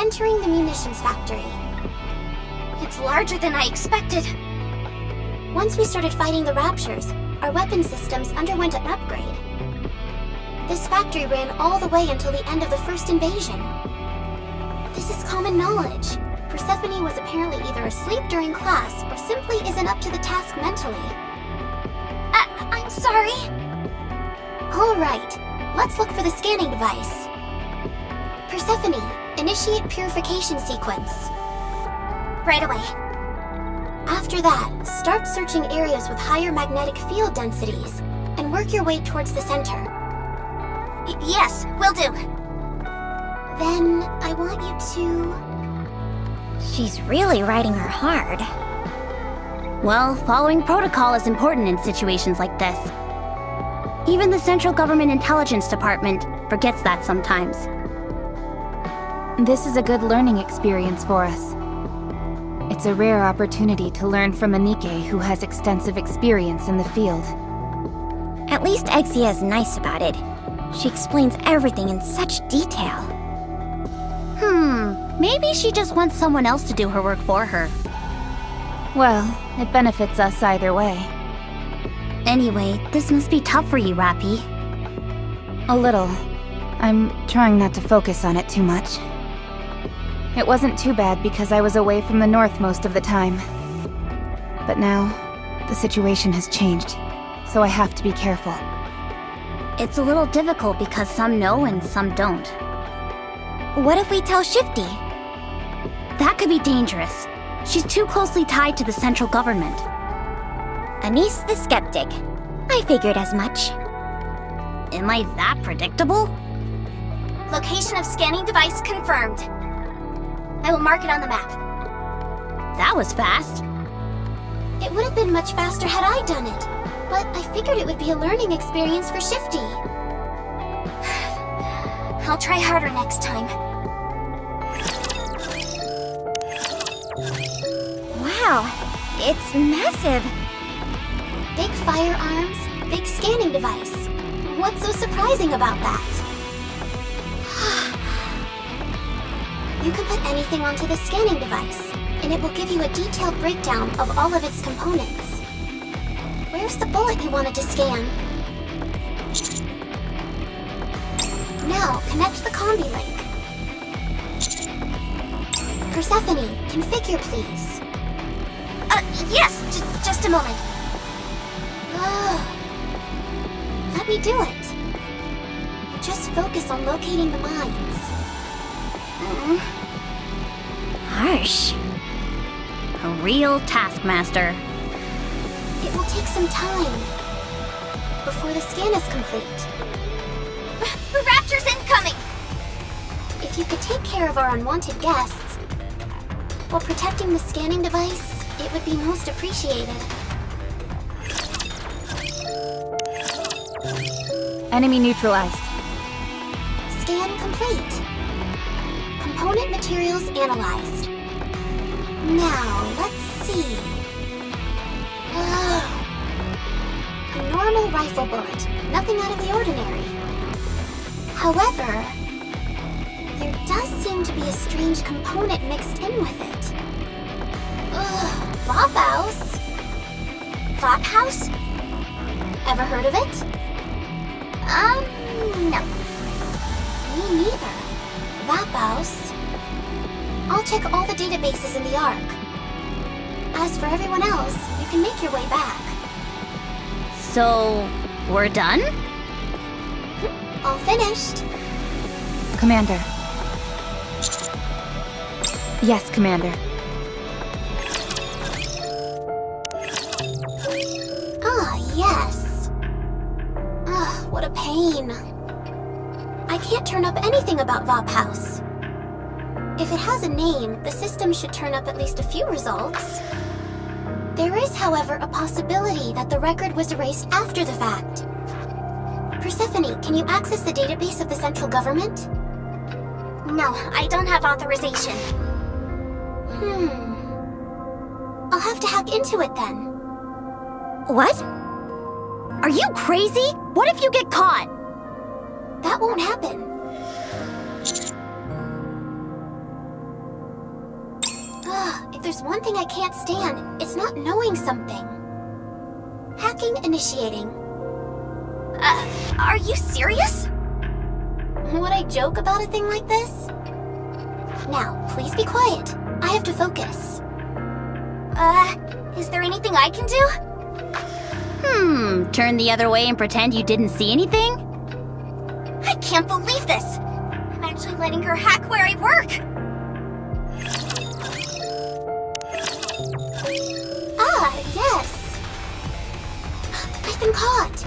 entering the munitions factory. It's larger than I expected. Once we started fighting the Raptures, our weapon systems underwent an upgrade. This factory ran all the way until the end of the first invasion. This is common knowledge. Persephone was apparently either asleep during class or simply isn't up to the task mentally. I'm sorry. All right, let's look for the scanning device. Persephone, initiate purification sequence. Right away. After that, start searching areas with higher magnetic field densities and work your way towards the center. Yes, will do. Then I want you to... She's really riding her hard. Well, following protocol is important in situations like this. Even the Central Government Intelligence Department forgets that sometimes. This is a good learning experience for us. It's a rare opportunity to learn from a Nikke who has extensive experience in the field. At least Exia is nice about it. She explains everything in such detail. Maybe she just wants someone else to do her work for her. Well, it benefits us either way. Anyway, this must be tough for you, Rappy. A little. I'm trying not to focus on it too much. It wasn't too bad because I was away from the north most of the time. But now, the situation has changed, so I have to be careful. It's a little difficult because some know and some don't. What if we tell Shifty? That could be dangerous. She's too closely tied to the central government. Anise the skeptic. I figured as much. Am I that predictable? Location of scanning device confirmed. I will mark it on the map. That was fast. It would have been much faster had I done it, but I figured it would be a learning experience for Shifty. I'll try harder next time. Wow, it's massive. Big firearms, big scanning device. What's so surprising about that? You can put anything onto the scanning device, and it will give you a detailed breakdown of all of its components. Where's the bullet you wanted to scan? Now, connect the combi link. Persephone, configure please. Yes, just a moment. Let me do it. You just focus on locating the mines. Harsh. A real taskmaster. It will take some time before the scan is complete. Raptors incoming! If you could take care of our unwanted guests while protecting the scanning device, it would be most appreciated. Enemy neutralized. Scan complete. Component materials analyzed. Now, let's see. A normal rifle bullet. Nothing out of the ordinary. However, there does seem to be a strange component mixed in with it. Flophouse? Flophouse? Ever heard of it? No. Me neither. Flophouse? I'll check all the databases in the Ark. As for everyone else, you can make your way back. So, we're done? All finished. Commander. Yes, Commander. Yes. What a pain. I can't turn up anything about Vop House. If it has a name, the system should turn up at least a few results. There is, however, a possibility that the record was erased after the fact. Persephone, can you access the database of the central government? No, I don't have authorization. I'll have to hack into it then. What? Are you crazy? What if you get caught? That won't happen. If there's one thing I can't stand, it's not knowing something. Hacking initiating. Are you serious? Would I joke about a thing like this? Now, please be quiet. I have to focus. Is there anything I can do? Turn the other way and pretend you didn't see anything? I can't believe this! I'm actually letting her hack where I work! Ah, yes! I've been caught!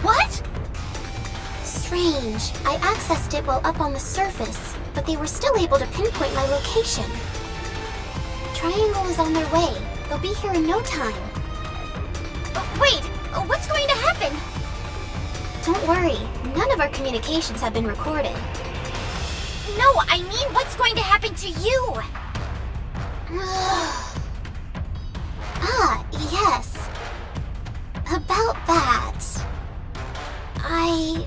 What? Strange. I accessed it while up on the surface, but they were still able to pinpoint my location. Triangle is on their way. They'll be here in no time. Wait! What's going to happen? Don't worry. None of our communications have been recorded. No, I mean what's going to happen to you? Ah, yes. About that. I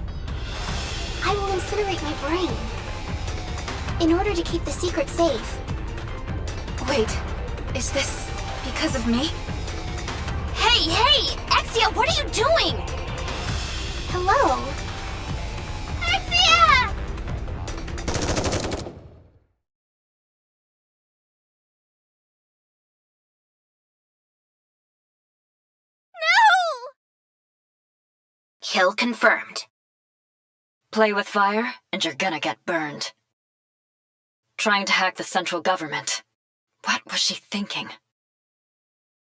will incinerate my brain. In order to keep the secret safe. Wait, is this because of me? Hey! Exia, what are you doing? Hello? Exia! Kill confirmed. Play with fire, and you're gonna get burned. Trying to hack the central government. What was she thinking?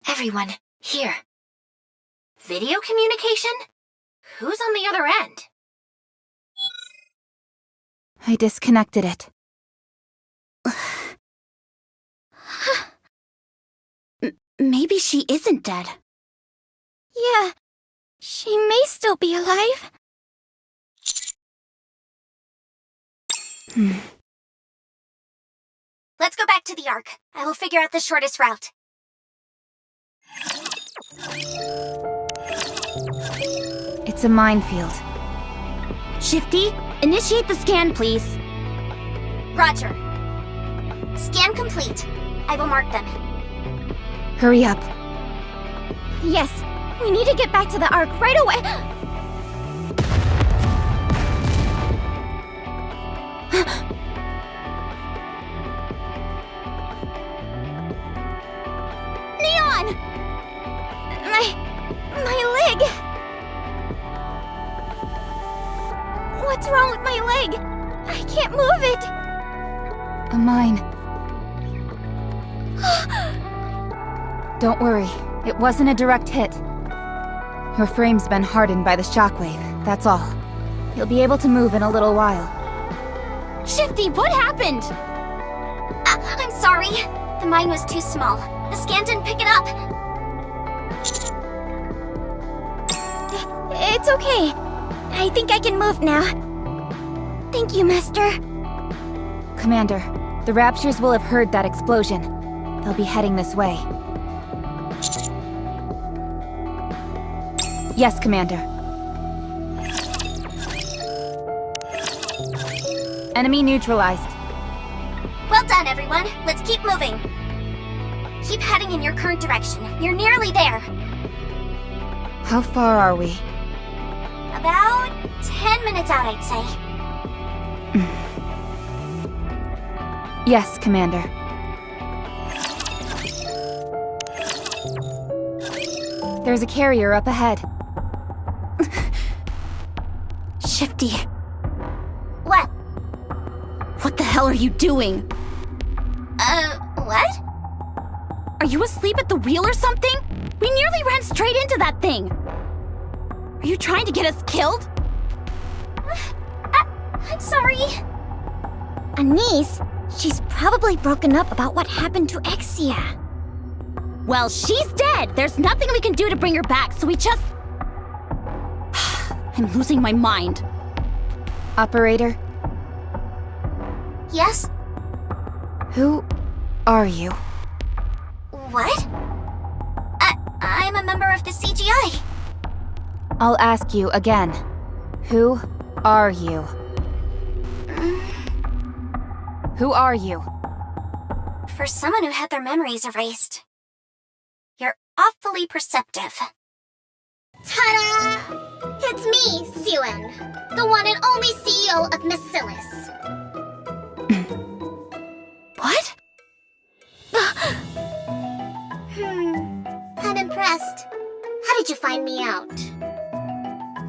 Everyone, here. Video communication? Who's on the other end? I disconnected it. Maybe she isn't dead. Yeah, she may still be alive. Let's go back to the Ark. I will figure out the shortest route. It's a minefield. Shifty, initiate the scan, please. Roger. Scan complete. I will mark them. Hurry up. Yes, we need to get back to the Ark right away. Neon! My leg! What's wrong with my leg? I can't move it! A mine. Don't worry, it wasn't a direct hit. Your frame's been hardened by the shockwave, that's all. You'll be able to move in a little while. Shifty, what happened? I'm sorry. The mine was too small. The scan didn't pick it up. It's okay. I think I can move now. Thank you, Master. Commander, the Raptures will have heard that explosion. They'll be heading this way. Yes, Commander. Enemy neutralized. Well done, everyone. Let's keep moving. Keep heading in your current direction. You're nearly there. How far are we? About 10 minutes out, I'd say. Yes, Commander. There's a carrier up ahead. Shifty, What? what the hell are you doing? What? Are you asleep at the wheel or something? We nearly ran straight into that thing. Are you trying to get us killed? I'm sorry. Anise, she's probably broken up about what happened to Exia. Well, she's dead. There's nothing we can do to bring her back, so we just... I'm losing my mind. Operator, Yes? who are you? What? I'm a member of the CGI. I'll ask you again. Who are you? Who are you? For someone who had their memories erased, you're awfully perceptive. Ta-da! It's me, Siwen, the one and only CEO of Miscellus. What? I'm impressed. How did you find me out?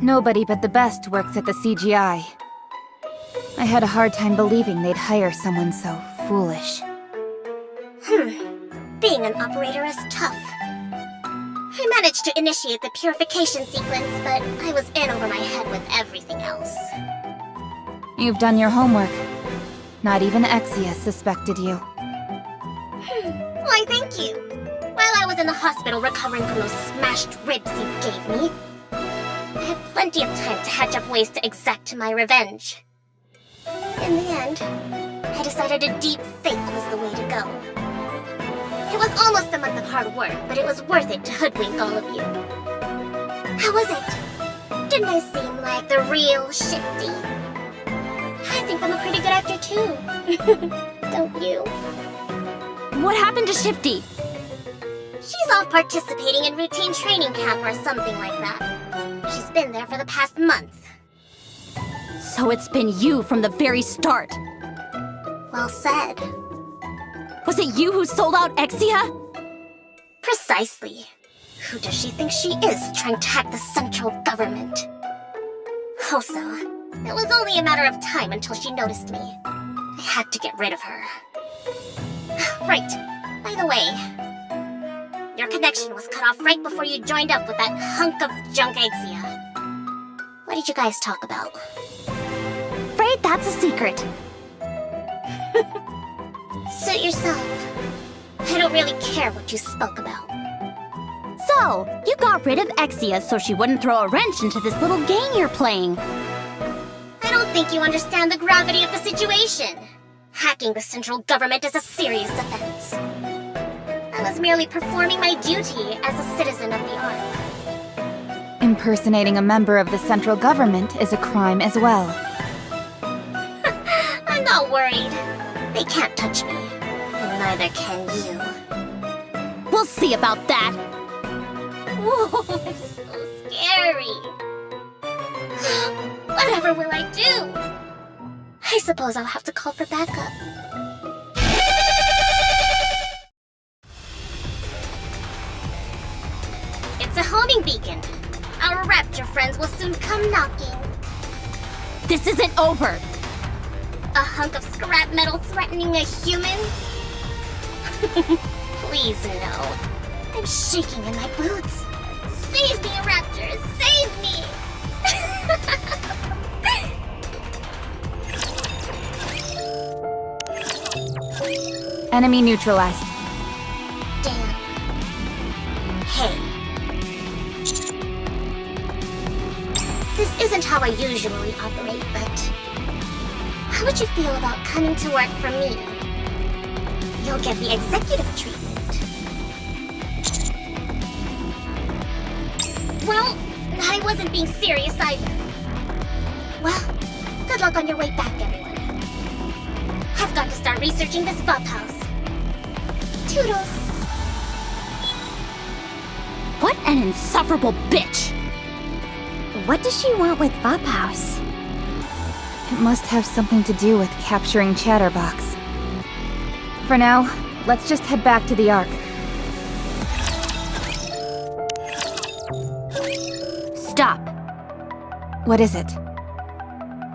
Nobody but the best works at the CGI. I had a hard time believing they'd hire someone so foolish. Being an operator is tough. I managed to initiate the purification sequence, but I was in over my head with everything else. You've done your homework. Not even Exia suspected you. Why, thank you. While I was in the hospital recovering from those smashed ribs you gave me, I had plenty of time to hatch up ways to exact my revenge. In the end, I decided a deep fake was the way to go. It was almost a month of hard work, but it was worth it to hoodwink all of you. How was it? Didn't I seem like the real Shifty? I think I'm a pretty good actor too. Don't you? What happened to Shifty? She's off participating in routine training camp or something like that. She's been there for the past month. So it's been you from the very start. Well said. Was it you who sold out Exia? Precisely. Who does she think she is, trying to hack the central government? Also, it was only a matter of time until she noticed me. I had to get rid of her. Right. By the way, your connection was cut off right before you joined up with that hunk of junk Exia. What did you guys talk about? Afraid that's a secret. Suit yourself. I don't really care what you spoke about. So, you got rid of Exia so she wouldn't throw a wrench into this little game you're playing. I don't think you understand the gravity of the situation. Hacking the central government is a serious offense. I was merely performing my duty as a citizen of the Ark. Impersonating a member of the central government is a crime as well. I'm not worried. They can't touch me, and neither can you. We'll see about that. Whoa, it's so scary. Whatever will I do? I suppose I'll have to call for backup. It's a homing beacon. Our rapture friends will soon come knocking. This isn't over. A hunk of scrap metal threatening a human? Please, no. I'm shaking in my boots. Save me, Raptors! Save me! Enemy neutralized. Damn. Hey. This isn't how I usually operate, but... how would you feel about coming to work for me? You'll get the executive treatment. Well, I wasn't being serious either. Well, good luck on your way back, everyone. I've got to start researching this Vop house. Toodles. What an insufferable bitch! What does she want with Vop House? It must have something to do with capturing Chatterbox. For now, let's just head back to the Ark. Stop. What is it?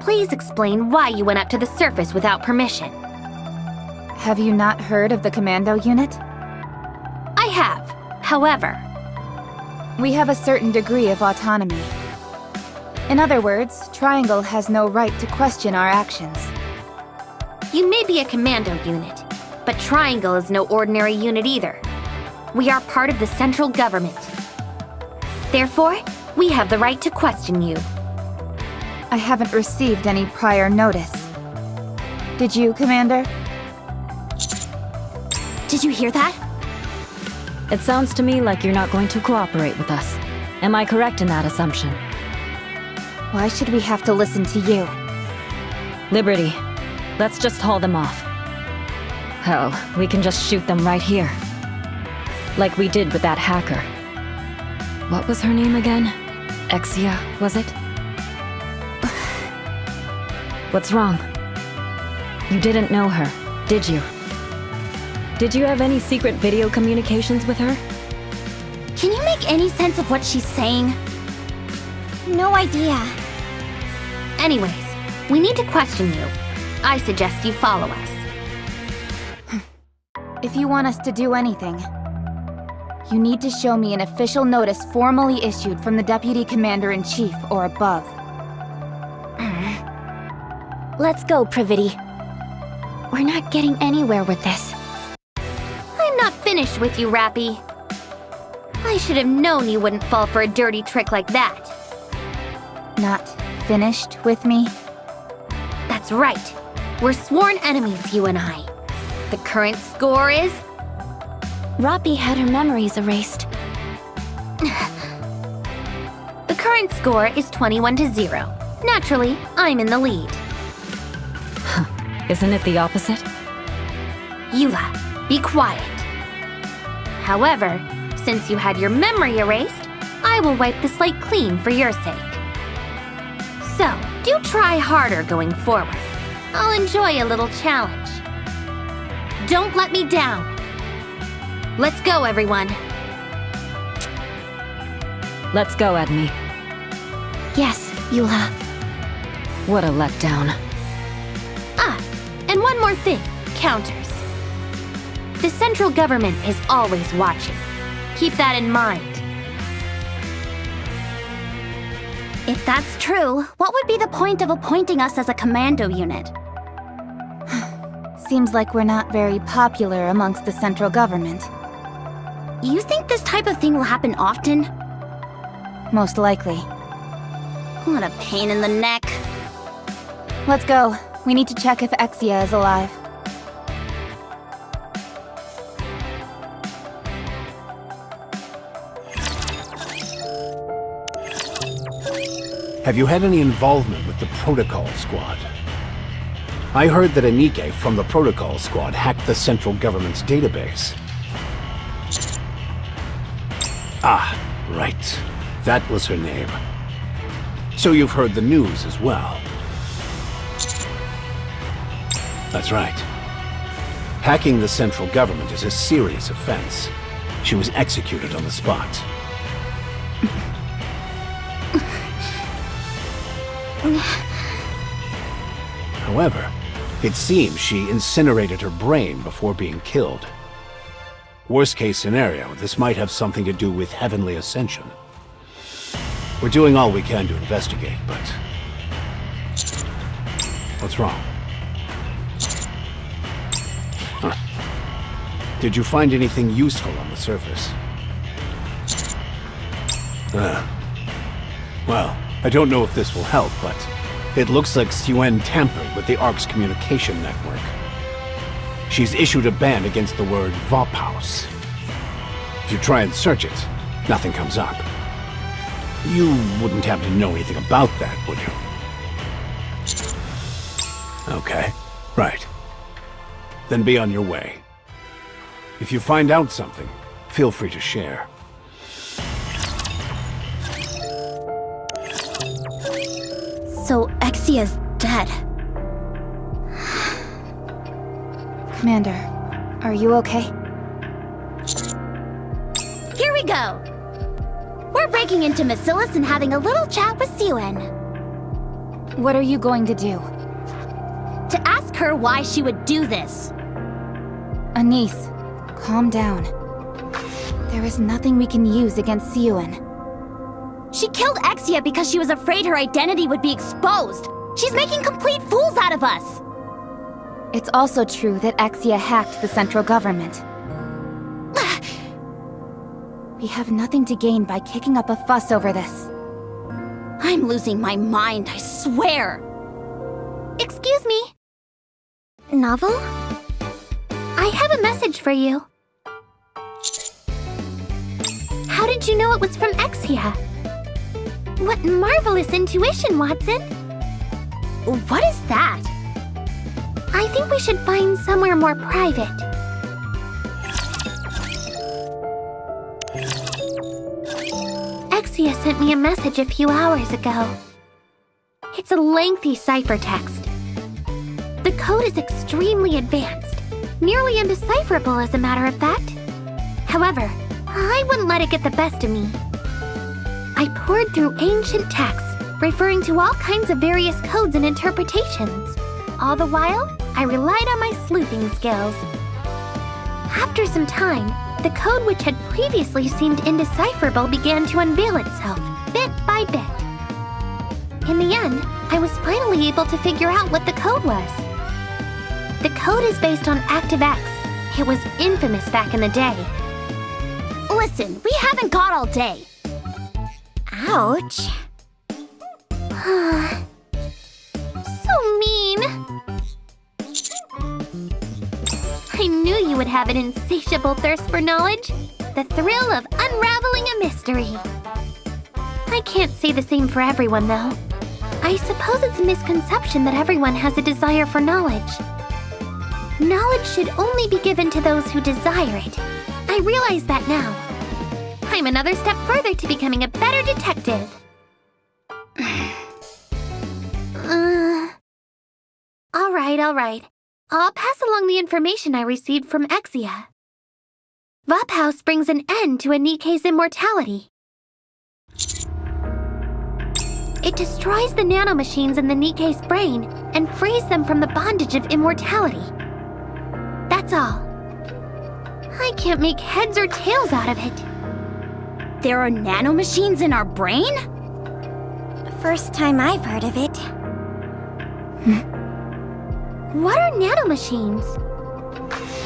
Please explain why you went up to the surface without permission. Have you not heard of the commando unit? I have. However, We have a certain degree of autonomy. In other words, Triangle has no right to question our actions. you may be a commando unit, but Triangle is no ordinary unit either. We are part of the central government. Therefore, we have the right to question you. I haven't received any prior notice. Did you, Commander? Did you hear that? It sounds to me like you're not going to cooperate with us. Am I correct in that assumption? Why should we have to listen to you? Liberty, let's just haul them off. Hell, we can just shoot them right here. Like we did with that hacker. What was her name again? Exia, was it? What's wrong? You didn't know her, did you? Did you have any secret video communications with her? Can you make any sense of what she's saying? No idea. Anyways, we need to question you. I suggest you follow us. If you want us to do anything, you need to show me an official notice formally issued from the Deputy Commander-in-Chief or above. Let's go, Privity. We're not getting anywhere with this. I'm not finished with you, Rappy. I should have known you wouldn't fall for a dirty trick like that. Not finished with me? That's right. We're sworn enemies, you and I. The current score is... Roppy had her memories erased. The current score is 21-0. Naturally, I'm in the lead. Isn't it the opposite? Eula, be quiet. However, since you had your memory erased, I will wipe the slate clean for your sake. So, do try harder going forward. I'll enjoy a little challenge. Don't let me down. Let's go, everyone. Let's go, Edme. Yes, Eula. What a letdown. Ah, and one more thing, counters. The central government is always watching. Keep that in mind. If that's true, what would be the point of appointing us as a commando unit? Seems like we're not very popular amongst the central government. You think this type of thing will happen often? Most likely. What a pain in the neck. Let's go. We need to check if Exia is alive. Have you had any involvement with the Protocol Squad? I heard that a Nikke from the Protocol Squad hacked the central government's database. Ah, right. That was her name. So you've heard the news as well. That's right. Hacking the central government is a serious offense. She was executed on the spot. However, it seems she incinerated her brain before being killed. Worst case scenario, this might have something to do with Heavenly Ascension. We're doing all we can to investigate, but... What's wrong? Huh. Did you find anything useful on the surface? Well, I don't know if this will help, but it looks like Suen tampered with the Ark's communication network. She's issued a ban against the word Vophaus. If you try and search it, nothing comes up. You wouldn't happen to know anything about that, would you? Okay, right. Then be on your way. If you find out something, feel free to share. So Exia's dead. Commander, are you okay? Here we go! We're breaking into Macilis and having a little chat with Suen. What are you going to do? To ask her why she would do this. Anise, calm down. There is nothing we can use against Suen. She killed Exia because she was afraid her identity would be exposed. She's making complete fools out of us. It's also true that Exia hacked the central government. We have nothing to gain by kicking up a fuss over this. I'm losing my mind, I swear. Excuse me. Novel? I have a message for you. How did you know it was from Exia? What marvelous intuition, Watson! What is that? I think we should find somewhere more private. Exia sent me a message a few hours ago. It's a lengthy cipher text. The code is extremely advanced, nearly undecipherable as a matter of fact. However, I wouldn't let it get the best of me. I poured through ancient texts, referring to all kinds of various codes and interpretations. All the while, I relied on my sleuthing skills. After some time, the code which had previously seemed indecipherable began to unveil itself, bit by bit. In the end, I was finally able to figure out what the code was. The code is based on ActiveX. It was infamous back in the day. Listen, we haven't got all day. Ouch. So mean. I knew you would have an insatiable thirst for knowledge. The thrill of unraveling a mystery. I can't say the same for everyone, though. I suppose it's a misconception that everyone has a desire for knowledge. Knowledge should only be given to those who desire it. I realize that now. I'm another step further to becoming a better detective. All right. I'll pass along the information I received from Exia. Vophouse brings an end to a Nikke's immortality. It destroys the nanomachines in the Nikke's brain and frees them from the bondage of immortality. That's all. I can't make heads or tails out of it. There are nanomachines in our brain? First time I've heard of it. What are nanomachines?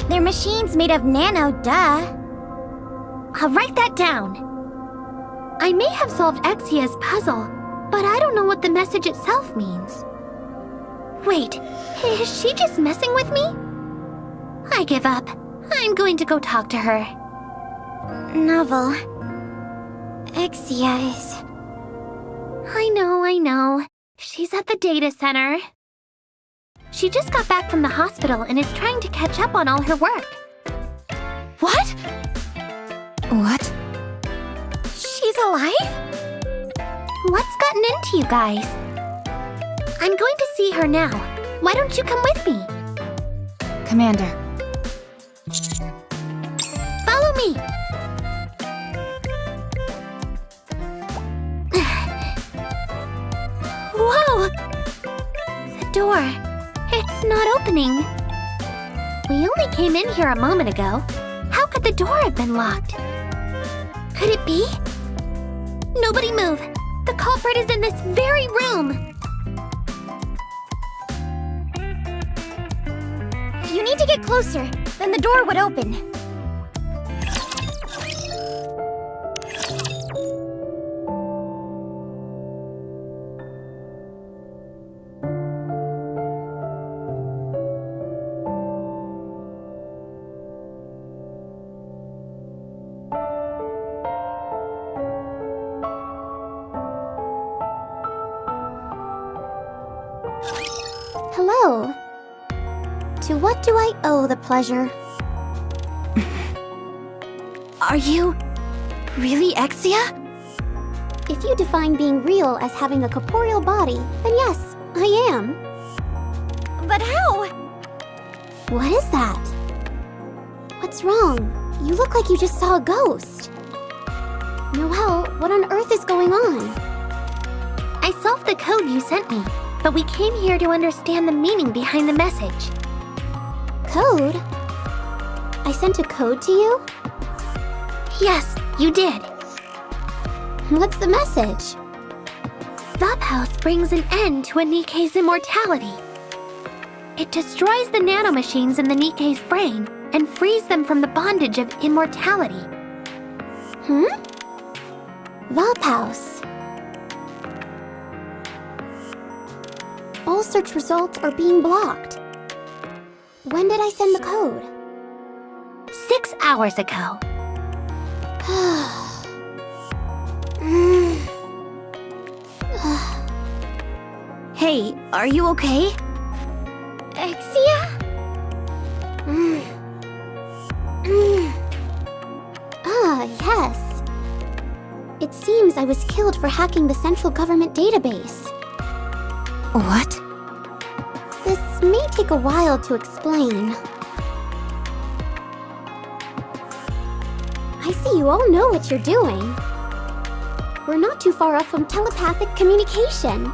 They're machines made of nano, duh. I'll write that down. I may have solved Exia's puzzle, but I don't know what the message itself means. Wait, is she just messing with me? I give up. I'm going to go talk to her. Novel. Exia is... I know. She's at the data center. She just got back from the hospital and is trying to catch up on all her work. What? What? She's alive? What's gotten into you guys? I'm going to see her now. Why don't you come with me? Commander. Follow me. Whoa! The door. It's not opening. We only came in here a moment ago. How could the door have been locked? Could it be? Nobody move. The culprit is in this very room. You need to get closer, then the door would open. Hello. To what do I owe the pleasure? Are you really Exia? If you define being real as having a corporeal body, then yes, I am. But how? What is that? What's wrong? You look like you just saw a ghost. Noelle, what on earth is going on? I solved the code you sent me, but we came here to understand the meaning behind the message. Code? I sent a code to you? Yes, you did. What's the message? Vophouse brings an end to a Nikke's immortality. It destroys the nanomachines in the Nikke's brain and frees them from the bondage of immortality. Vophouse. All search results are being blocked. When did I send the code? 6 hours ago. Hey, are you okay? Exia? Ah, yes. It seems I was killed for hacking the central government database. What? This may take a while to explain. I see you all know what you're doing. We're not too far off from telepathic communication.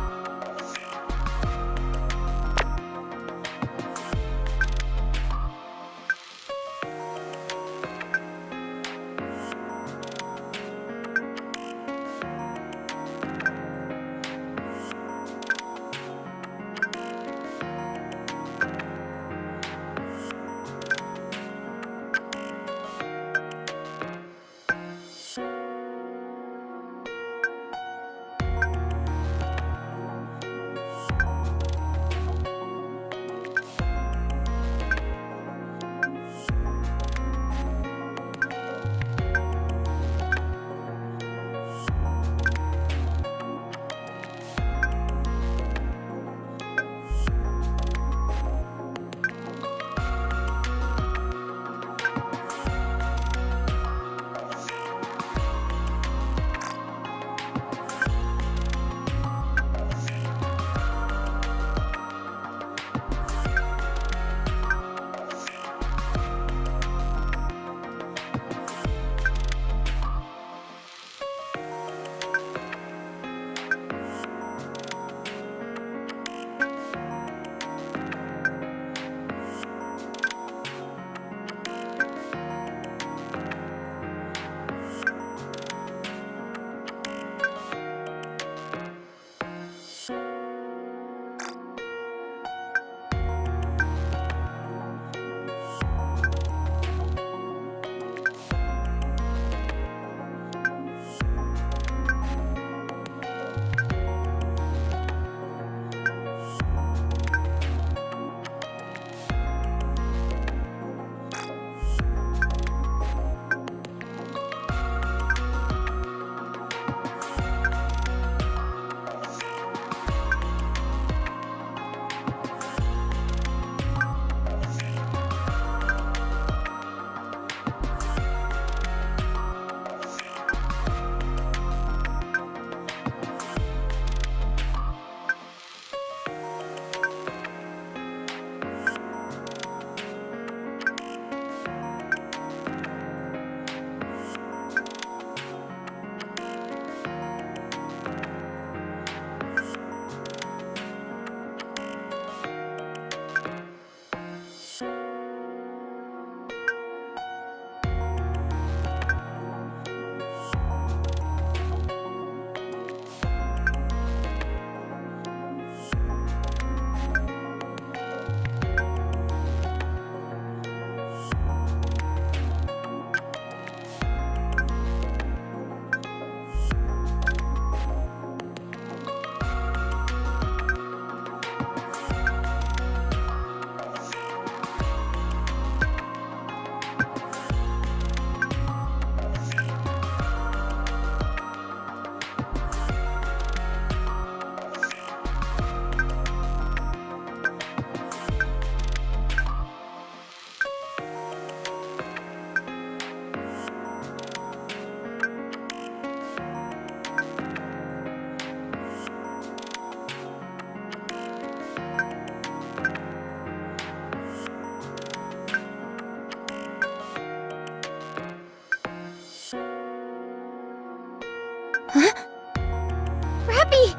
Rappy!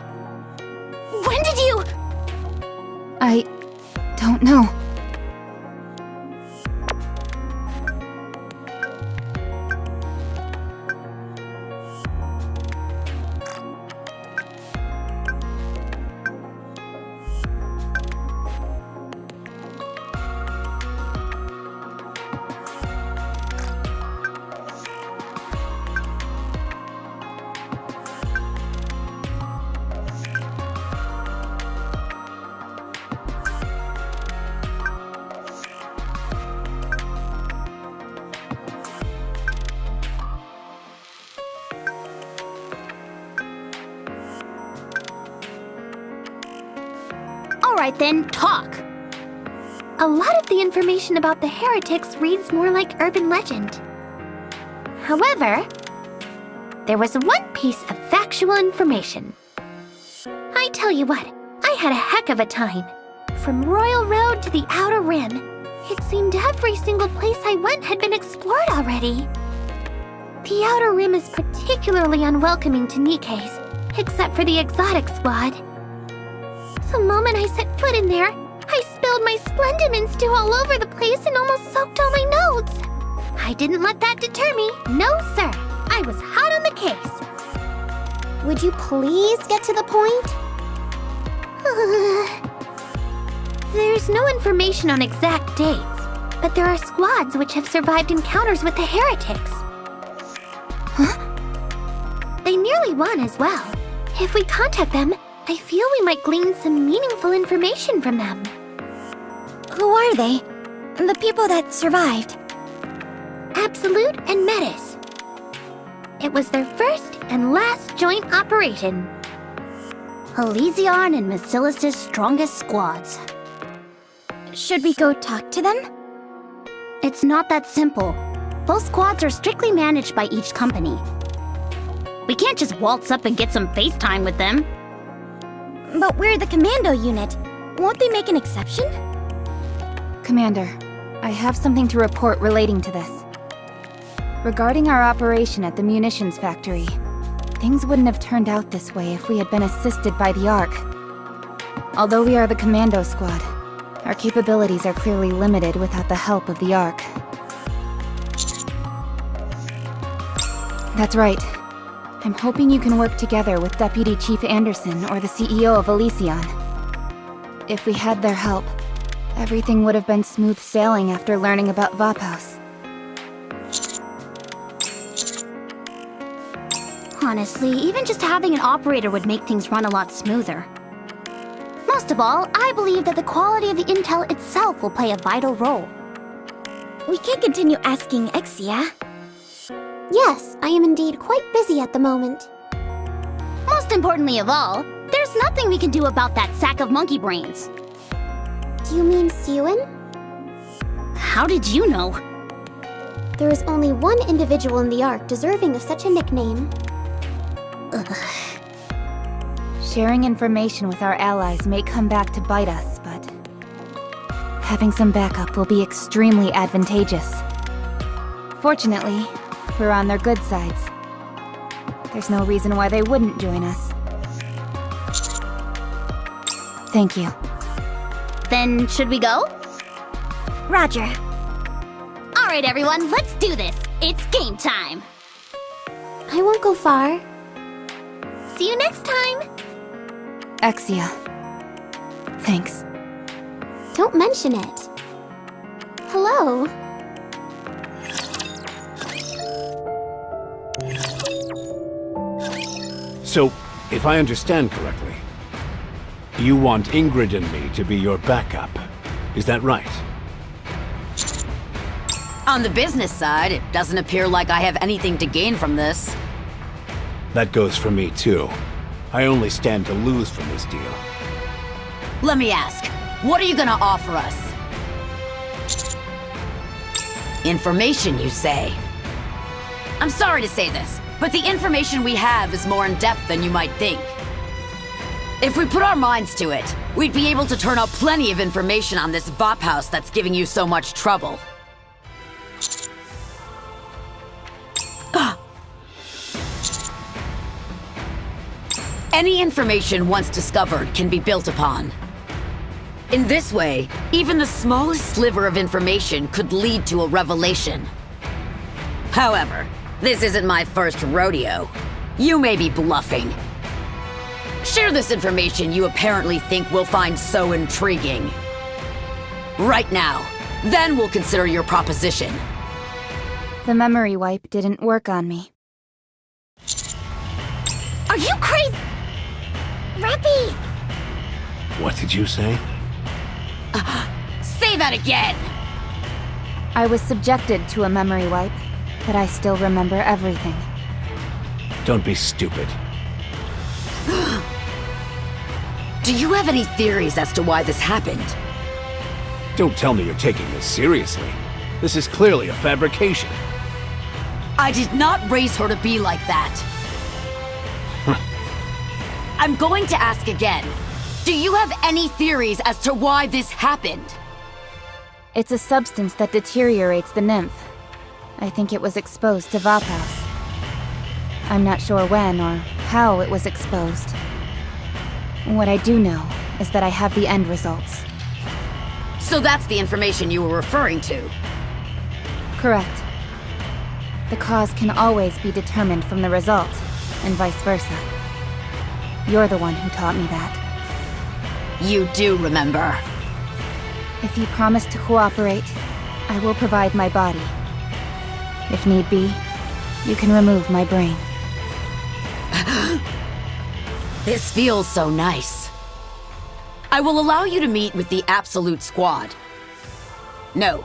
When did you... I don't know. Alright then, talk. a lot of the information about the heretics reads more like urban legend. However, there was one piece of factual information. I tell you what, I had a heck of a time. From Royal Road to the Outer Rim, it seemed every single place I went had been explored already. The Outer Rim is particularly unwelcoming to Nikke's, except for the exotic squad. The moment I set foot in there, I spilled my Splendimon stew all over the place and almost soaked all my notes. I didn't let that deter me. No, sir. I was hot on the case. Would you please get to the point? There's no information on exact dates, but there are squads which have survived encounters with the heretics. Huh? They nearly won as well. If we contact them, I feel we might glean some meaningful information from them. Who are they? The people that survived? Absolute and Metis. It was their first and last joint operation. Elysion and Basilis's strongest squads. Should we go talk to them? It's not that simple. Both squads are strictly managed by each company. We can't just waltz up and get some FaceTime with them. But we're the commando unit. Won't they make an exception? Commander, I have something to report relating to this. Regarding our operation at the munitions factory, things wouldn't have turned out this way if we had been assisted by the Ark. Although we are the commando squad, our capabilities are clearly limited without the help of the Ark. That's right. I'm hoping you can work together with Deputy Chief Anderson or the CEO of Elysion. If we had their help, everything would have been smooth sailing after learning about Vaphaus. Honestly, even just having an operator would make things run a lot smoother. Most of all, I believe that the quality of the intel itself will play a vital role. We can't continue asking Exia. Yes, I am indeed quite busy at the moment. Most importantly of all, there's nothing we can do about that sack of monkey brains. Do you mean Siwin? How did you know? There is only one individual in the Ark deserving of such a nickname. Ugh. Sharing information with our allies may come back to bite us, but having some backup will be extremely advantageous. Fortunately, we're on their good sides. There's no reason why they wouldn't join us. Thank you. Then should we go? Roger. All right, everyone, let's do this. It's game time. I won't go far. See you next time. Exia. Thanks. Don't mention it. Hello. So, if I understand correctly, you want Ingrid and me to be your backup. Is that right? On the business side, it doesn't appear like I have anything to gain from this. That goes for me too. I only stand to lose from this deal. Let me ask, what are you gonna offer us? Information, you say? I'm sorry to say this, but the information we have is more in-depth than you might think. If we put our minds to it, we'd be able to turn out plenty of information on this Vaphaus that's giving you so much trouble. Any information once discovered can be built upon. In this way, even the smallest sliver of information could lead to a revelation. However, this isn't my first rodeo. You may be bluffing. Share this information you apparently think we'll find so intriguing. Right now, then we'll consider your proposition. The memory wipe didn't work on me. Are you crazy? Rappy! What did you say? Say that again! I was subjected to a memory wipe, but I still remember everything. Don't be stupid. Do you have any theories as to why this happened? Don't tell me you're taking this seriously. This is clearly a fabrication. I did not raise her to be like that. I'm going to ask again. Do you have any theories as to why this happened? It's a substance that deteriorates the nymph. I think it was exposed to Vaphaus. I'm not sure when or how it was exposed. What I do know is that I have the end results. So that's the information you were referring to? Correct. The cause can always be determined from the result, and vice versa. You're the one who taught me that. You do remember. If you promise to cooperate, I will provide my body. If need be, you can remove my brain. This feels so nice. I will allow you to meet with the Absolute Squad. No,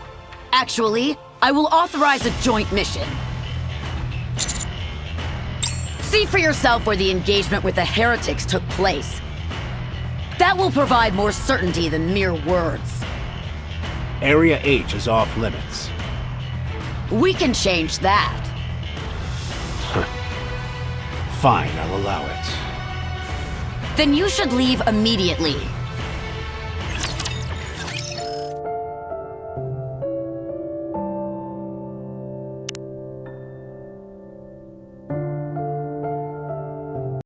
actually, I will authorize a joint mission. See for yourself where the engagement with the heretics took place. That will provide more certainty than mere words. Area H is off limits. We can change that. Fine, I'll allow it. Then you should leave immediately.